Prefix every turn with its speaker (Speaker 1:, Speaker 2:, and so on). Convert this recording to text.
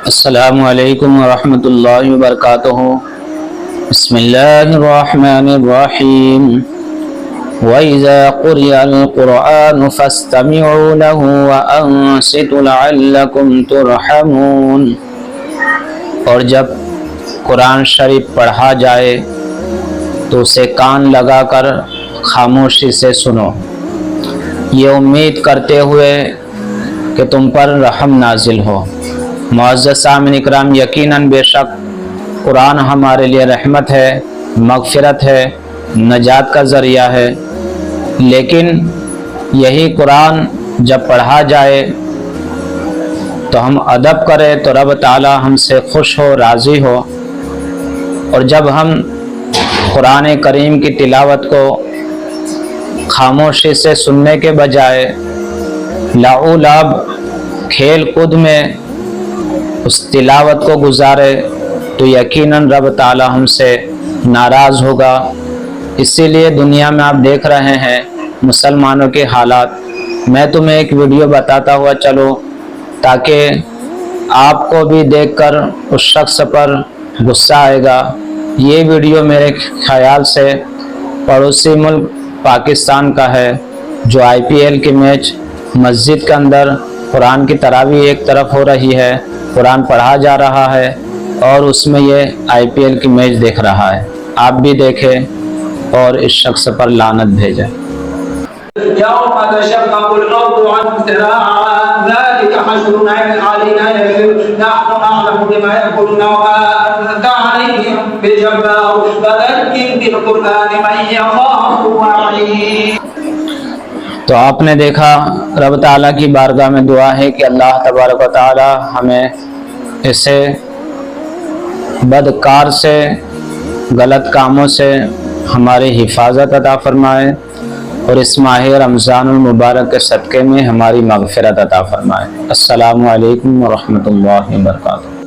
Speaker 1: السلام علیکم ورحمۃ اللہ وبرکاتہ۔ بسم اللہ الرحمن الرحیم۔ وَإِذَا قُرِئَ الْقُرْآنُ فَاسْتَمِعُوا لَهُ وَأَنصِتُوا لَعَلَّكُمْ تُرْحَمُونَ۔ اور جب قرآن شریف پڑھا جائے تو اسے کان لگا کر خاموشی سے سنو، یہ امید کرتے ہوئے کہ تم پر رحم نازل ہو۔ معزز سامعین اکرام، یقیناً بے شک قرآن ہمارے لیے رحمت ہے، مغفرت ہے، نجات کا ذریعہ ہے، لیکن یہی قرآن جب پڑھا جائے تو ہم ادب کریں تو رب تعالی ہم سے خوش ہو، راضی ہو۔ اور جب ہم قرآن کریم کی تلاوت کو خاموشی سے سننے کے بجائے لعو لعب کھیل کود میں اس تلاوت کو گزارے تو یقیناً رب تعالی ہم سے ناراض ہوگا۔ اسی لیے دنیا میں آپ دیکھ رہے ہیں مسلمانوں کے حالات۔ میں تمہیں ایک ویڈیو بتاتا ہوا چلو تاکہ آپ کو بھی دیکھ کر اس شخص پر غصہ آئے گا۔ یہ ویڈیو میرے خیال سے پڑوسی ملک پاکستان کا ہے، جو IPL کے میچ مسجد کے اندر قرآن کی تراویح ایک طرف ہو رہی ہے، قرآن پڑھا جا رہا ہے اور اس میں یہ IPL کی میچ دیکھ رہا ہے۔ آپ بھی دیکھیں اور اس شخص پر لعنت بھیجیں۔
Speaker 2: يوم تشقق الأرض عنهم سراعا ذلك حشر علينا يسير نحن أعلم بما يقولون وما أنت عليهم بجبار فذكر بالقرآن من يخاف وعيد۔
Speaker 1: تو آپ نے دیکھا، رب تعالیٰ کی بارگاہ میں دعا ہے کہ اللہ تبارک و تعالیٰ ہمیں اسے بدکار سے، غلط کاموں سے ہماری حفاظت عطا فرمائے اور اس ماہ رمضان المبارک کے صدقے میں ہماری مغفرت عطا فرمائے۔ السلام علیکم ورحمۃ اللہ وبرکاتہ۔